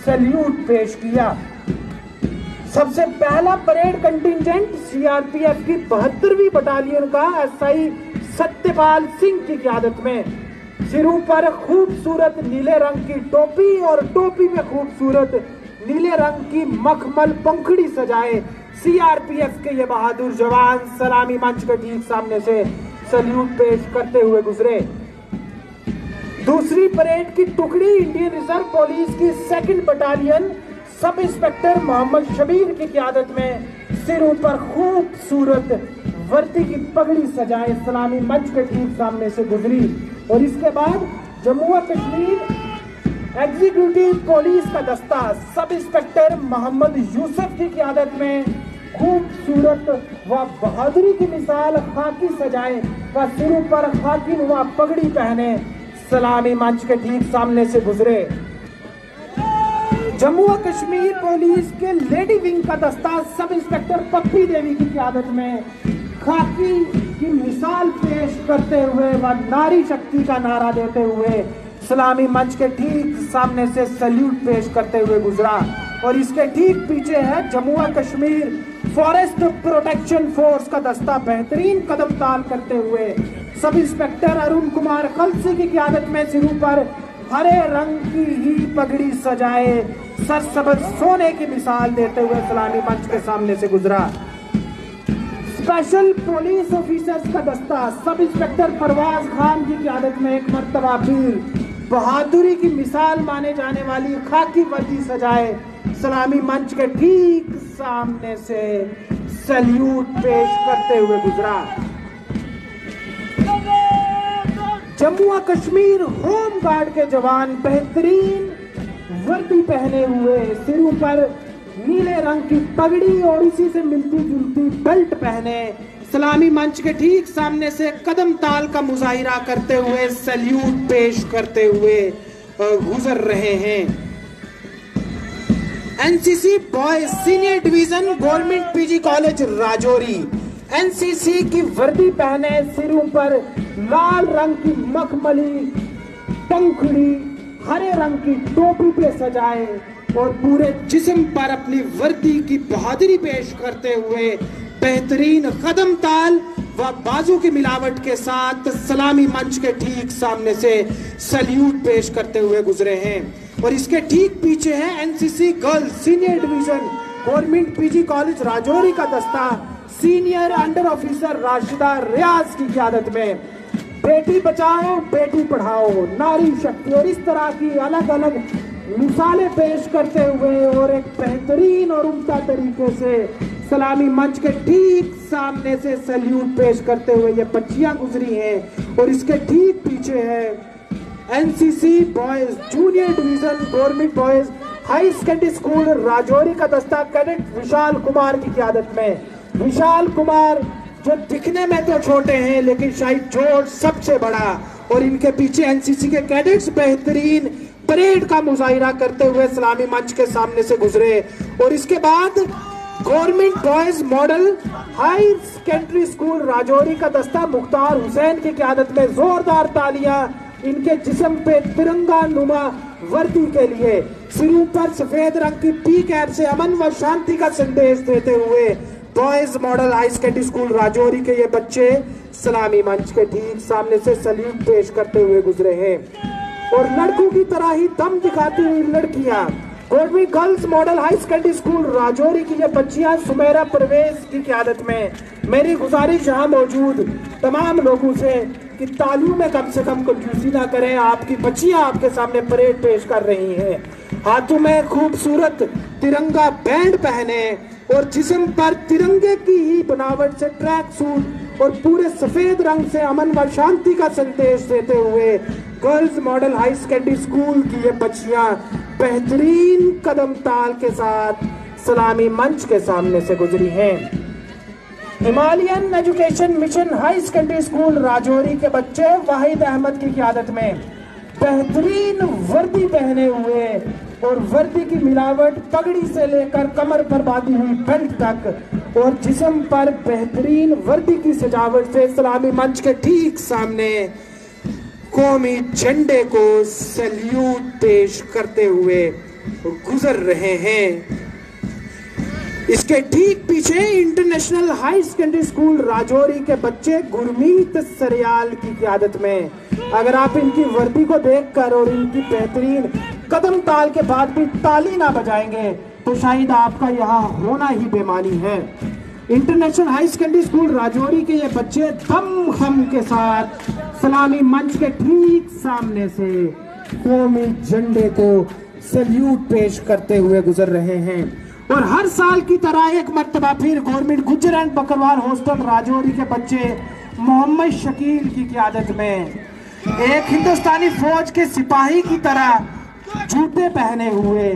Salute पेश किया। सबसे पहला परेड कंटिंजेंट सीआरपीएफ की 72वीं बटालियन का एसआई सत्यपाल सिंह की क़यादत में सिरों पर खूबसूरत नीले रंग की टोपी और टोपी में खूबसूरत नीले रंग की मखमल पंखड़ी सजाए सीआरपीएफ के ये बहादुर जवान सलामी मंच के ठीक सामने से सैल्यूट पेश करते हुए गुजरे। दूसरी परेड की टुकड़ी इंडियन रिजर्व पुलिस की 2nd battalion sub inspector Mohammad Shabir की क़यादत में सिरों पर खूबसूरत वर्दी की पगड़ी सजाए सलामी मंच के ठीक सामने से गुजरी। और इसके बाद जम्मू और कश्मीर एग्जीक्यूटिव पुलिस का दस्ता सब इंस्पेक्टर मोहम्मद यूसुफ की क़यादत में खूबसूरत व बहादुरी की मिसाल खाकी सजाए व सिरों पर खाकी नुमा पगड़ी पहने सलामी मंच के ठीक सामने से गुजरे। जम्मू और कश्मीर पुलिस के लेडी विंग का दस्ता सब इंस्पेक्टर पप्पी देवी की क़यादत में खाकी की मिसाल पेश करते हुए व नारी शक्ति का नारा देते हुए सलामी मंच के ठीक सामने से सैल्यूट पेश करते हुए गुजरा। और इसके ठीक पीछे है जम्मू और कश्मीर फॉरेस्ट प्रोटेक्शन फोर्स का दस्ता बेहतरीन कदम ताल करते हुए सब इंस्पेक्टर अरुण कुमार खलसी की क़यादत में सिरों पर हरे रंग की ही पगड़ी सजाए सरसब्ज सोने की मिसाल देते हुए सलामी मंच के सामने से गुजरा। स्पेशल पुलिस ऑफिसर्स का दस्ता सब इंस्पेक्टर परवाज खान की क़यादत में एक मर्तबा फिर बहादुरी की मिसाल माने जाने वाली खाकी वर्दी सजाए सलामी मंच के ठीक सामने से सैल्यूट पेश करते हुए गुजरा। जम्मू और कश्मीर होम गार्ड के जवान बेहतरीन वर्दी पहने हुए सिरों पर नीले रंग की पगड़ी और इसी से मिलती जुलती बेल्ट पहने सलामी मंच के ठीक सामने से कदम ताल का मुजाहिरा करते हुए सैल्यूट पेश करते हुए गुजर रहे हैं। NCC boys senior division government PG college Rajouri NCC की वर्दी पहने सिरों पर लाल रंग की मखमली पंखड़ी हरे रंग की टोपी पे सजाए और पूरे जिस्म पर अपनी वर्दी की बहादुरी पेश करते हुए बेहतरीन कदम ताल व बाजू की मिलावट के साथ सलामी मंच के ठीक सामने से सैल्यूट पेश करते हुए गुजरे हैं। और इसके ठीक पीछे है NCC girls senior division government PG college Rajouri का दस्ता सीनियर अंडर ऑफिसर राशिदा रियाज की क़यादत में बेटी बचाओ बेटी पढ़ाओ नारी शक्ति और इस तरह की अलग अलग मिसालें पेश करते हुए और एक बेहतरीन और उम्दा तरीके से सलामी मंच के ठीक सामने से सैल्यूट पेश करते हुए ये बच्चियां गुजरी हैं। और इसके ठीक पीछे है NCC boys junior division government boys high secondary school Rajouri का दस्ता कैडेट विशाल कुमार की क़यादत में। विशाल कुमार जो दिखने में तो छोटे हैं लेकिन शायद जोर सबसे बड़ा। और इनके पीछे एनसीसी के कैडेट्स बेहतरीन परेड का मुजाहिरा करते हुए सलामी मंच के सामने से गुजरे। और इसके बाद government boys model high secondary school Rajouri का दस्ता मुख्तार हुसैन की क़यादत में जोरदार तालियां इनके जिस्म पे तिरंगा नुमा वर्दी के लिए सिरों पर सफेद रंग की पी कैप से अमन व शांति का संदेश देते हुए boys model high secondary school Rajouri के ये बच्चे सलामी मंच के ठीक सामने से सैल्यूट पेश करते हुए गुजरे हैं। और लड़कों की तरह ही दम दिखाती हुई लड़कियां government girls model high secondary school Rajouri की ये बच्चियां सुमेरा परवेज की क़यादत में मेरी गुजारिश यहाँ मौजूद तमाम लोगों से कि तालियों में कम से कम कंजूसी ना करें। आपकी बच्चियां आपके सामने परेड पेश कर रही हैं, हाथों में खूबसूरत तिरंगा बैंड पहने और जिस्म पर तिरंगे की ही बनावट से ट्रैक सूट और पूरे सफेद रंग से अमन व शांति का संदेश देते हुए girls model high secondary school की ये बच्चियां बेहतरीन कदम ताल के साथ सलामी मंच के सामने से गुजरी हैं। Himalayan education mission high secondary school Rajouri के बच्चे वाहिद अहमद की क़यादत में बेहतरीन वर्दी पहने हुए और वर्दी की मिलावट पगड़ी से लेकर कमर पर बांधी हुई बेल्ट तक और जिस्म पर बेहतरीन वर्दी की सजावट से सलामी मंच के ठीक सामने कौमी झंडे को सैल्यूट पेश करते हुए गुजर रहे हैं। इसके ठीक पीछे international high secondary school Rajouri के बच्चे गुरमीत सरियाल की क़ियादत में। अगर आप इनकी वर्दी को देखकर और इनकी बेहतरीन कदम ताल के बाद भी ताली ना बजाएंगे तो शायद आपका यहाँ होना ही बेमानी है। International high secondary school Rajouri के ये बच्चे दम खम के साथ सलामी मंच के ठीक सामने से कौमी झंडे को सल्यूट पेश करते हुए गुजर रहे हैं। और हर साल की तरह एक मर्तबा फिर government Gujjar and Bakarwal hostel Rajouri के बच्चे मोहम्मद शकील की क़ियादत में एक हिंदुस्तानी फौज के सिपाही की तरह जूते पहने हुए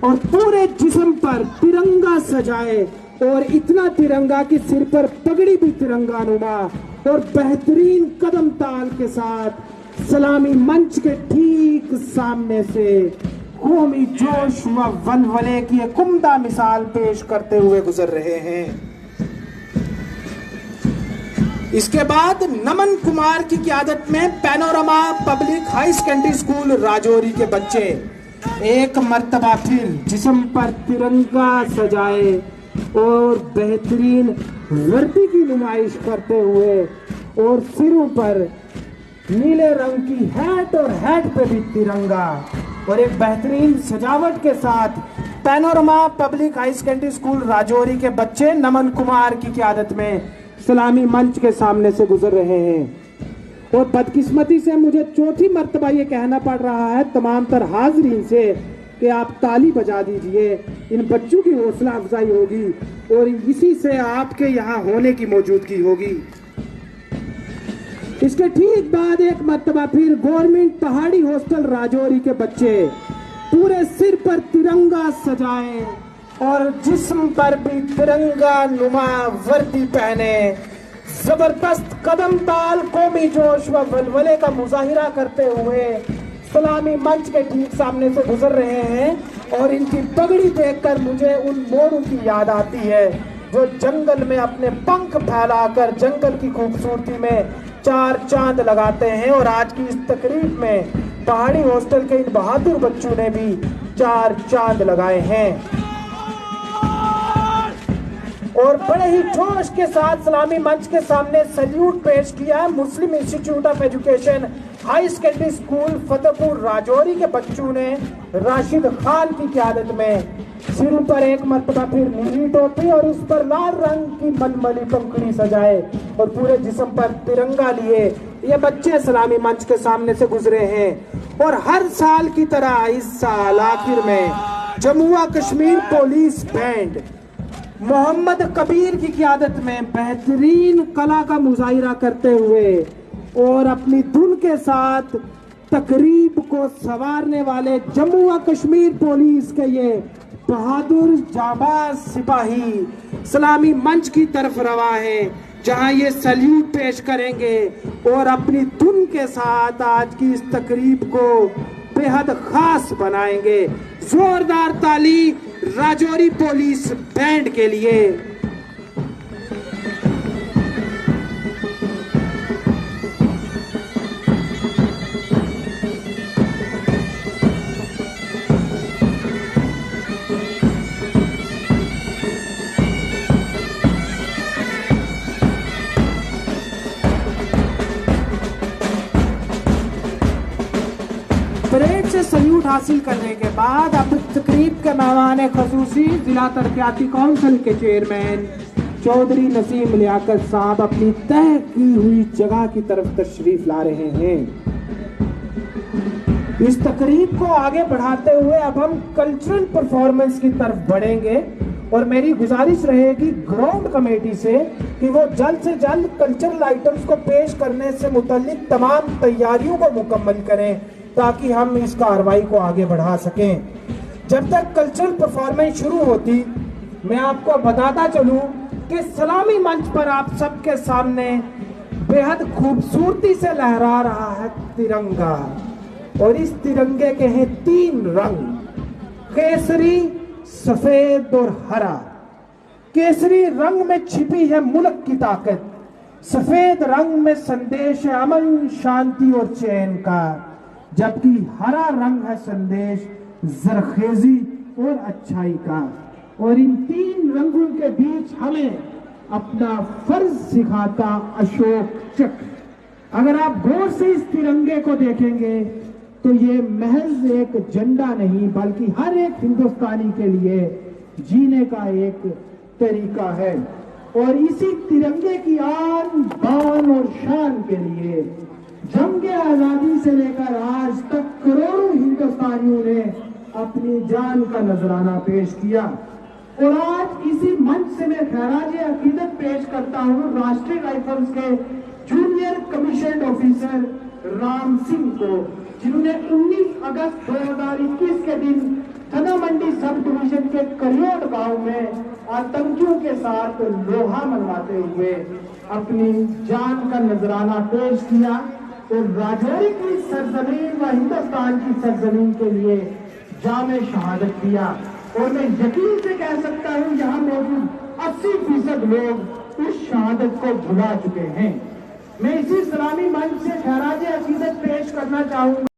और पूरे जिस्म पर तिरंगा सजाए और इतना तिरंगा कि सिर पर पगड़ी भी तिरंगा नुमा और बेहतरीन कदम ताल के साथ सलामी मंच के ठीक सामने से कौमी जोश व वलवले की एक उम्दा मिसाल पेश करते हुए गुजर रहे हैं। इसके बाद नमन कुमार की क़ियादत में panorama public high secondary school Rajouri के बच्चे एक मर्तबा फिर जिस्म पर तिरंगा सजाए और बेहतरीन वर्दी की नुमाइश करते हुए और सिरों पर नीले रंग की हैट और हैट पे भी तिरंगा और एक बेहतरीन सजावट के साथ panorama public high secondary school Rajouri के बच्चे नमन कुमार की क़ियादत में सलामी मंच के सामने से गुजर रहे हैं। और बदकिस्मती से मुझे चौथी मर्तबा ये कहना पड़ रहा है तमाम तर हाजरीन से कि आप ताली बजा दीजिए, इन बच्चों की हौसला अफजाई होगी और इसी से आपके यहाँ होने की मौजूदगी होगी। इसके ठीक बाद एक मर्तबा फिर गवर्नमेंट पहाड़ी हॉस्टल राजौरी के बच्चे पूरे सिर पर तिरंगा सजाए और जिस्म पर भी तिरंगा नुमा वर्दी पहने जबरदस्त कदम ताल कौमी जोश व वलवले का मुजाहिरा करते हुए सलामी मंच के ठीक सामने से गुजर रहे हैं। और इनकी पगड़ी देखकर मुझे उन मोरों की याद आती है जो जंगल में अपने पंख फैलाकर जंगल की खूबसूरती में चार चांद लगाते हैं। और आज की इस तकरीब में पहाड़ी हॉस्टल के इन बहादुर बच्चों ने भी चार चांद लगाए हैं और बड़े ही जोश के साथ सलामी मंच के सामने सल्यूट पेश किया Muslim institute of education high secondary school Fatehpur Rajouri के बच्चों ने राशिद खान की क़ियादत में सिर पर एक मर्तबा फिर नीली टोपी और उस पर लाल रंग की मलमली पंखुड़ी सजाए और पूरे जिस्म पर तिरंगा लिए ये बच्चे सलामी मंच के सामने से गुजरे हैं। और हर साल की तरह इस साल आखिर में जम्मू कश्मीर पुलिस बैंड मोहम्मद कबीर की क़ियादत में बेहतरीन कला का मुजाहिरा करते हुए और अपनी धुन के साथ तकरीब को संवारने वाले जम्मू कश्मीर पुलिस के ये बहादुर जाबाज सिपाही सलामी मंच की तरफ रवा है जहां ये सल्यूट पेश करेंगे और अपनी धुन के साथ आज की इस तकरीब को बेहद खास बनाएंगे। जोरदार ताली राजौरी पुलिस बैंड के लिए। परेड से सल्यूट हासिल करने के बाद अब तकरीब के मेहमान खसूसी जिला तरक्याती काउंसिल के चेयरमैन चौधरी नसीम लियाकत साहब अपनी तय की हुई जगह की तरफ तशरीफ ला रहे हैं। इस तकरीब को आगे बढ़ाते हुए अब हम कल्चरल परफॉर्मेंस की तरफ बढ़ेंगे और मेरी गुजारिश रहेगी ग्राउंड कमेटी से कि वो जल्द से जल्द कल्चरल आइटम्स को पेश करने से मुताल्लिक तमाम तैयारियों को मुकम्मल करें ताकि हम इस कार्रवाई को आगे बढ़ा सकें। जब तक कल्चरल परफॉर्मेंस शुरू होती मैं आपको बताता चलूं कि सलामी मंच पर आप सबके सामने बेहद खूबसूरती से लहरा रहा है तिरंगा और इस तिरंगे के हैं तीन रंग, केसरी, सफेद और हरा। केसरी रंग में छिपी है मुल्क की ताकत, सफेद रंग में संदेश है अमन, शांति और चैन का, जबकि हरा रंग है संदेश जरखेजी और अच्छाई का। और इन तीन रंगों के बीच हमें अपना फर्ज सिखाता अशोक चक्र। अगर आप गौर से इस तिरंगे को देखेंगे तो ये महज एक झंडा नहीं बल्कि हर एक हिंदुस्तानी के लिए जीने का एक तरीका है। और इसी तिरंगे की आन बान और शान के लिए जंग आजादी से लेकर आज तक करोड़ों हिंदुस्तानियों ने अपनी जान का नजराना पेश किया। और आज इसी मंच से मैं खैराज अकीदत पेश करता हूं राष्ट्रीय राइफल्स के junior commission officer Ram Singh को, जिन्होंने 19 अगस्त 2021 के दिन थाना मंडी सब डिवीजन के करियोड़ गांव में आतंकियों के साथ लोहा मनवाते हुए अपनी जान का नजराना पेश किया और राजौरी की सरजमीन व हिंदुस्तान की सरजमीन के लिए जामे शहादत दिया। और मैं यकीन से कह सकता हूं यहाँ मौजूद 80% लोग उस शहादत को भुला चुके हैं। मैं इसी सलामी मंच से खैराज अकीदत पेश करना चाहूंगा।